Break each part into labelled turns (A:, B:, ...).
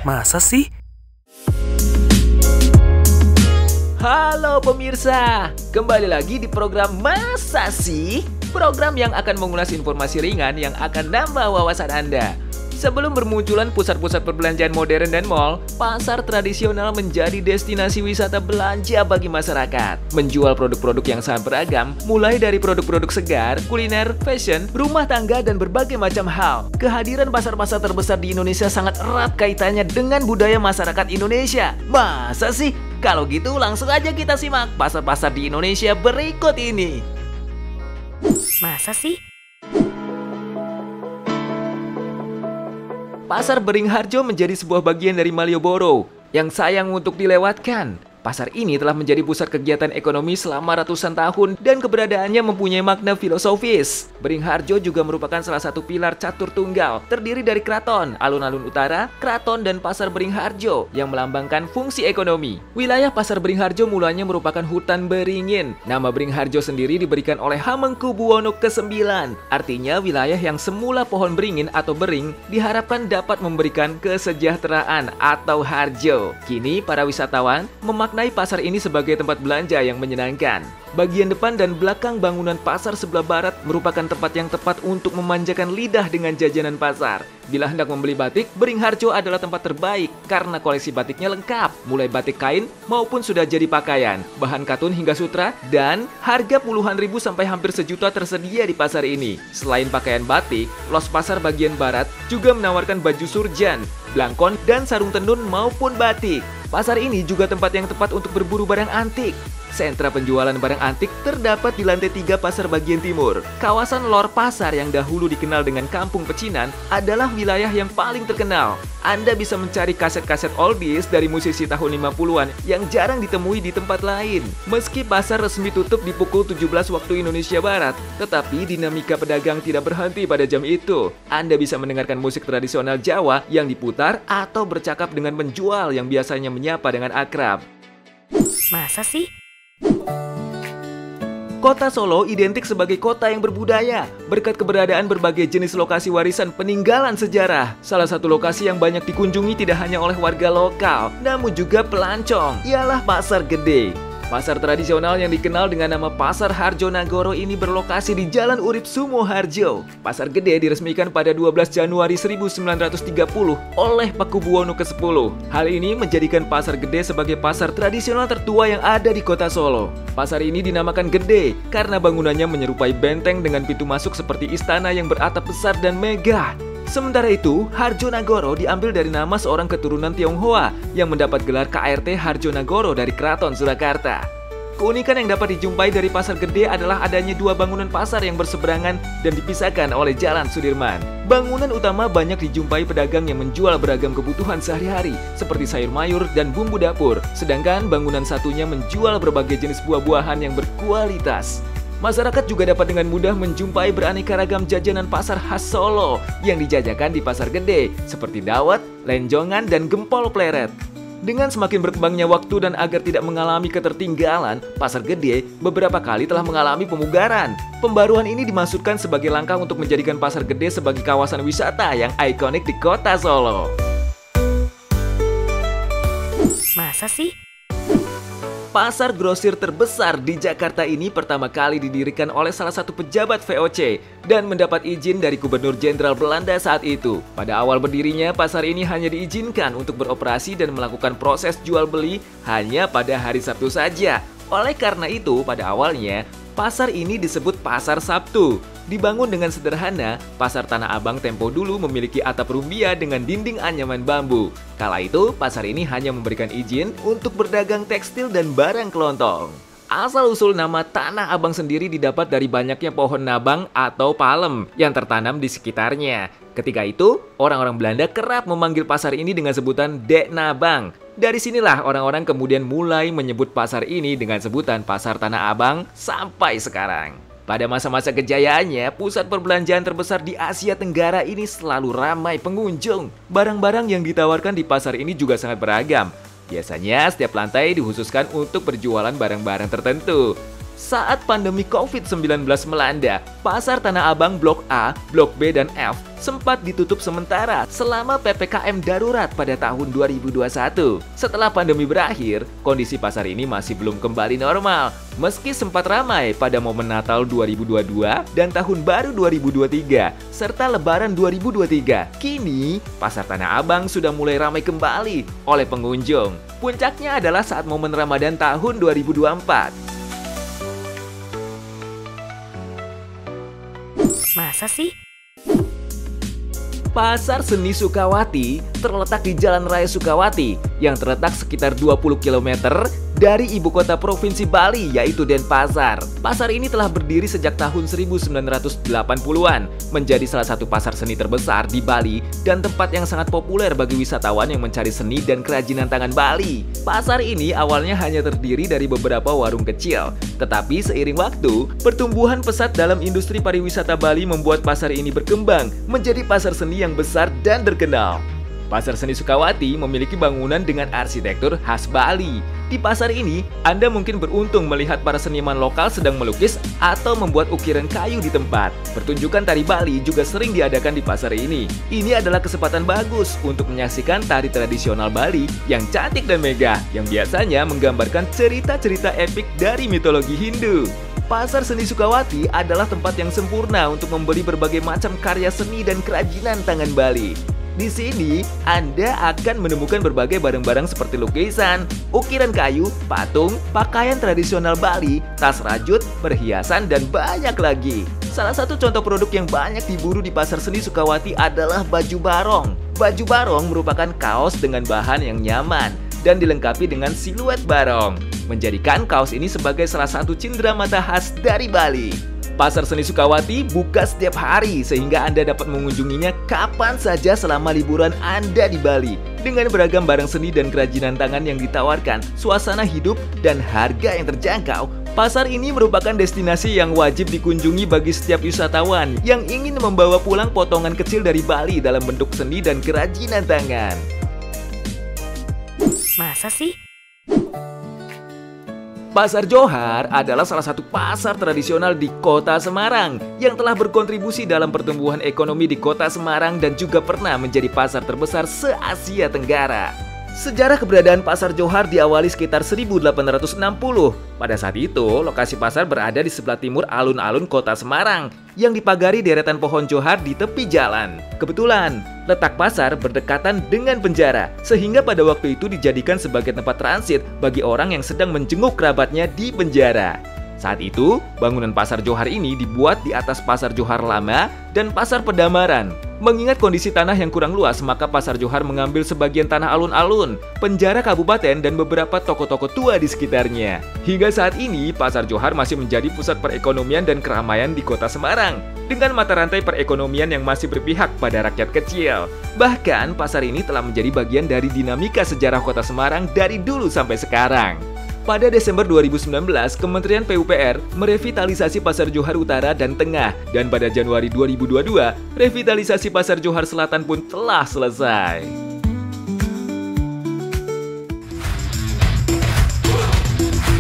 A: Masa sih?
B: Halo pemirsa, kembali lagi di program Masa Sih? Program yang akan mengulas informasi ringan yang akan nambah wawasan Anda. Sebelum bermunculan pusat-pusat perbelanjaan modern dan mall, pasar tradisional menjadi destinasi wisata belanja bagi masyarakat. Menjual produk-produk yang sangat beragam, mulai dari produk-produk segar, kuliner, fashion, rumah tangga, dan berbagai macam hal. Kehadiran pasar-pasar terbesar di Indonesia sangat erat kaitannya dengan budaya masyarakat Indonesia. Masa sih? Kalau gitu langsung aja kita simak pasar-pasar di Indonesia berikut ini.
C: Masa sih?
B: Pasar Beringharjo menjadi sebuah bagian dari Malioboro yang sayang untuk dilewatkan. Pasar ini telah menjadi pusat kegiatan ekonomi selama ratusan tahun dan keberadaannya mempunyai makna filosofis. Beringharjo juga merupakan salah satu pilar catur tunggal, terdiri dari keraton, alun-alun utara, keraton, dan pasar Beringharjo yang melambangkan fungsi ekonomi. Wilayah pasar Beringharjo mulanya merupakan hutan beringin. Nama Beringharjo sendiri diberikan oleh Hamengkubuwono ke-9. Artinya wilayah yang semula pohon beringin atau bering diharapkan dapat memberikan kesejahteraan atau harjo. Kini para wisatawan memaknai pasar ini sebagai tempat belanja yang menyenangkan. Bagian depan dan belakang bangunan pasar sebelah barat merupakan tempat yang tepat untuk memanjakan lidah dengan jajanan pasar. Bila hendak membeli batik, Beringharjo adalah tempat terbaik karena koleksi batiknya lengkap, mulai batik kain maupun sudah jadi pakaian, bahan katun hingga sutra, dan harga puluhan ribu sampai hampir sejuta tersedia di pasar ini. Selain pakaian batik, los pasar bagian barat juga menawarkan baju surjan, blangkon, dan sarung tenun maupun batik. Pasar ini juga tempat yang tepat untuk berburu barang antik. Sentra penjualan barang antik terdapat di lantai 3 pasar bagian timur. Kawasan Lor Pasar yang dahulu dikenal dengan Kampung Pecinan adalah wilayah yang paling terkenal. Anda bisa mencari kaset-kaset oldies dari musisi tahun 50-an yang jarang ditemui di tempat lain. Meski pasar resmi tutup di pukul 17 waktu Indonesia Barat, tetapi dinamika pedagang tidak berhenti pada jam itu. Anda bisa mendengarkan musik tradisional Jawa yang diputar atau bercakap dengan penjual yang biasanya menyapa dengan akrab.
C: Masa sih?
B: Kota Solo identik sebagai kota yang berbudaya, berkat keberadaan berbagai jenis lokasi warisan peninggalan sejarah. Salah satu lokasi yang banyak dikunjungi tidak hanya oleh warga lokal, namun juga pelancong, ialah Pasar Gede. Pasar tradisional yang dikenal dengan nama Pasar Harjonagoro ini berlokasi di Jalan Urip Sumoharjo. Pasar Gede diresmikan pada 12 Januari 1930 oleh Pakubuwono ke-10. Hal ini menjadikan Pasar Gede sebagai pasar tradisional tertua yang ada di kota Solo. Pasar ini dinamakan Gede karena bangunannya menyerupai benteng dengan pintu masuk seperti istana yang beratap besar dan megah. Sementara itu, Harjonagoro diambil dari nama seorang keturunan Tionghoa yang mendapat gelar KRT Harjonagoro dari Keraton Surakarta. Keunikan yang dapat dijumpai dari Pasar Gede adalah adanya dua bangunan pasar yang berseberangan dan dipisahkan oleh Jalan Sudirman. Bangunan utama banyak dijumpai pedagang yang menjual beragam kebutuhan sehari-hari, seperti sayur mayur dan bumbu dapur, sedangkan bangunan satunya menjual berbagai jenis buah-buahan yang berkualitas. Masyarakat juga dapat dengan mudah menjumpai beraneka ragam jajanan pasar khas Solo yang dijajakan di Pasar Gede, seperti dawet, lenjongan, dan gempol pleret. Dengan semakin berkembangnya waktu dan agar tidak mengalami ketertinggalan, Pasar Gede beberapa kali telah mengalami pemugaran. Pembaruan ini dimaksudkan sebagai langkah untuk menjadikan Pasar Gede sebagai kawasan wisata yang ikonik di kota Solo.
C: Masa sih?
B: Pasar grosir terbesar di Jakarta ini pertama kali didirikan oleh salah satu pejabat VOC dan mendapat izin dari Gubernur Jenderal Belanda saat itu. Pada awal berdirinya, pasar ini hanya diizinkan untuk beroperasi dan melakukan proses jual beli hanya pada hari Sabtu saja. Oleh karena itu, pada awalnya, pasar ini disebut Pasar Sabtu. Dibangun dengan sederhana, Pasar Tanah Abang tempo dulu memiliki atap rumbia dengan dinding anyaman bambu. Kala itu, pasar ini hanya memberikan izin untuk berdagang tekstil dan barang kelontong. Asal-usul nama Tanah Abang sendiri didapat dari banyaknya pohon nabang atau palem yang tertanam di sekitarnya. Ketika itu, orang-orang Belanda kerap memanggil pasar ini dengan sebutan Dek Nabang. Dari sinilah orang-orang kemudian mulai menyebut pasar ini dengan sebutan Pasar Tanah Abang sampai sekarang. Pada masa-masa kejayaannya, pusat perbelanjaan terbesar di Asia Tenggara ini selalu ramai pengunjung. Barang-barang yang ditawarkan di pasar ini juga sangat beragam. Biasanya setiap lantai dikhususkan untuk berjualan barang-barang tertentu. Saat pandemi COVID-19 melanda, Pasar Tanah Abang Blok A, Blok B, dan F sempat ditutup sementara selama PPKM darurat pada tahun 2021. Setelah pandemi berakhir, kondisi pasar ini masih belum kembali normal. Meski sempat ramai pada momen Natal 2022 dan Tahun Baru 2023, serta Lebaran 2023, kini Pasar Tanah Abang sudah mulai ramai kembali oleh pengunjung. Puncaknya adalah saat momen Ramadan tahun 2024.
C: Masa sih?
B: Pasar Seni Sukawati terletak di Jalan Raya Sukawati yang terletak sekitar 20 km dari ibu kota provinsi Bali, yaitu Denpasar. Pasar ini telah berdiri sejak tahun 1980-an, menjadi salah satu pasar seni terbesar di Bali dan tempat yang sangat populer bagi wisatawan yang mencari seni dan kerajinan tangan Bali. Pasar ini awalnya hanya terdiri dari beberapa warung kecil, tetapi seiring waktu, pertumbuhan pesat dalam industri pariwisata Bali membuat pasar ini berkembang menjadi pasar seni yang besar dan terkenal. Pasar Seni Sukawati memiliki bangunan dengan arsitektur khas Bali. Di pasar ini, Anda mungkin beruntung melihat para seniman lokal sedang melukis atau membuat ukiran kayu di tempat. Pertunjukan tari Bali juga sering diadakan di pasar ini. Ini adalah kesempatan bagus untuk menyaksikan tari tradisional Bali yang cantik dan megah, yang biasanya menggambarkan cerita-cerita epik dari mitologi Hindu. Pasar Seni Sukawati adalah tempat yang sempurna untuk membeli berbagai macam karya seni dan kerajinan tangan Bali. Di sini, Anda akan menemukan berbagai barang-barang seperti lukisan, ukiran kayu, patung, pakaian tradisional Bali, tas rajut, perhiasan, dan banyak lagi. Salah satu contoh produk yang banyak diburu di Pasar Seni Sukawati adalah baju barong. Baju barong merupakan kaos dengan bahan yang nyaman dan dilengkapi dengan siluet barong, menjadikan kaos ini sebagai salah satu cindera mata khas dari Bali. Pasar Seni Sukawati buka setiap hari sehingga Anda dapat mengunjunginya kapan saja selama liburan Anda di Bali. Dengan beragam barang seni dan kerajinan tangan yang ditawarkan, suasana hidup, dan harga yang terjangkau, pasar ini merupakan destinasi yang wajib dikunjungi bagi setiap wisatawan yang ingin membawa pulang potongan kecil dari Bali dalam bentuk seni dan kerajinan tangan.
C: Masa sih?
B: Pasar Johar adalah salah satu pasar tradisional di Kota Semarang yang telah berkontribusi dalam pertumbuhan ekonomi di Kota Semarang dan juga pernah menjadi pasar terbesar se-Asia Tenggara. Sejarah keberadaan Pasar Johar diawali sekitar 1860. Pada saat itu, lokasi pasar berada di sebelah timur alun-alun Kota Semarang yang dipagari deretan pohon johar di tepi jalan. Kebetulan, letak pasar berdekatan dengan penjara, sehingga pada waktu itu dijadikan sebagai tempat transit bagi orang yang sedang menjenguk kerabatnya di penjara. Saat itu, bangunan Pasar Johar ini dibuat di atas Pasar Johar Lama dan Pasar Pedamaran. Mengingat kondisi tanah yang kurang luas, maka Pasar Johar mengambil sebagian tanah alun-alun, penjara kabupaten, dan beberapa toko-toko tua di sekitarnya. Hingga saat ini, Pasar Johar masih menjadi pusat perekonomian dan keramaian di Kota Semarang, dengan mata rantai perekonomian yang masih berpihak pada rakyat kecil. Bahkan, pasar ini telah menjadi bagian dari dinamika sejarah Kota Semarang dari dulu sampai sekarang. Pada Desember 2019, Kementerian PUPR merevitalisasi Pasar Johar Utara dan Tengah, dan pada Januari 2022, revitalisasi Pasar Johar Selatan pun telah selesai.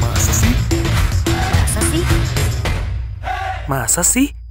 C: Masa sih?
A: Masa sih?